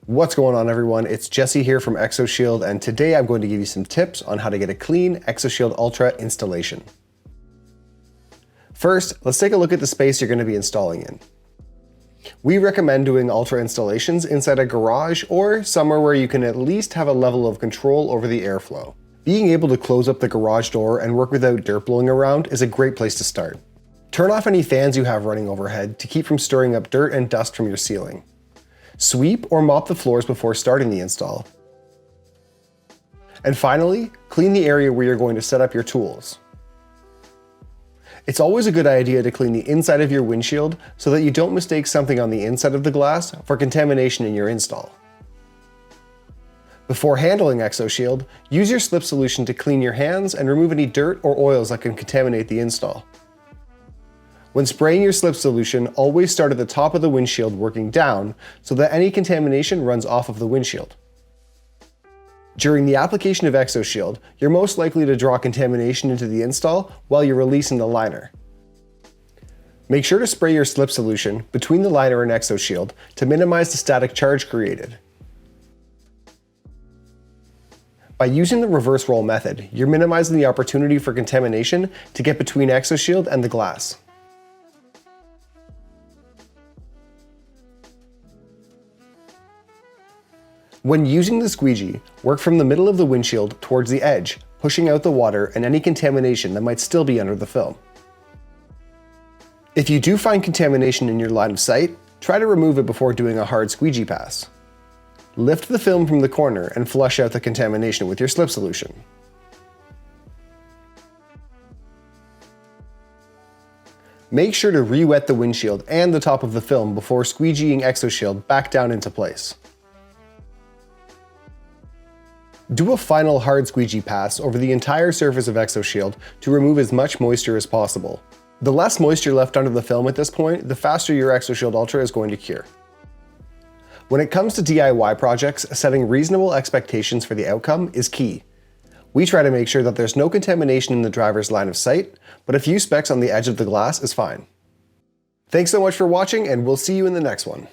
What's going on, everyone? It's Jesse here from ExoShield, and today I'm going to give you some tips on how to get a clean ExoShield ULTRA installation. First, let's take a look at the space you're going to be installing in. We recommend doing ULTRA installations inside a garage or somewhere where you can at least have a level of control over the airflow. Being able to close up the garage door and work without dirt blowing around is a great place to start. Turn off any fans you have running overhead to keep from stirring up dirt and dust from your ceiling. Sweep or mop the floors before starting the install. And finally, clean the area where you're going to set up your tools. It's always a good idea to clean the inside of your windshield so that you don't mistake something on the inside of the glass for contamination in your install. Before handling ExoShield, use your slip solution to clean your hands and remove any dirt or oils that can contaminate the install. When spraying your slip solution, always start at the top of the windshield working down so that any contamination runs off of the windshield. During the application of ExoShield, you're most likely to draw contamination into the install while you're releasing the liner. Make sure to spray your slip solution between the liner and ExoShield to minimize the static charge created. By using the reverse roll method, you're minimizing the opportunity for contamination to get between ExoShield and the glass. When using the squeegee, work from the middle of the windshield towards the edge, pushing out the water and any contamination that might still be under the film. If you do find contamination in your line of sight, try to remove it before doing a hard squeegee pass. Lift the film from the corner and flush out the contamination with your slip solution. Make sure to re-wet the windshield and the top of the film before squeegeeing ExoShield back down into place. Do a final hard squeegee pass over the entire surface of ExoShield to remove as much moisture as possible. The less moisture left under the film at this point, the faster your ExoShield ULTRA is going to cure. When it comes to DIY projects, setting reasonable expectations for the outcome is key. We try to make sure that there's no contamination in the driver's line of sight, but a few specks on the edge of the glass is fine. Thanks so much for watching, and we'll see you in the next one.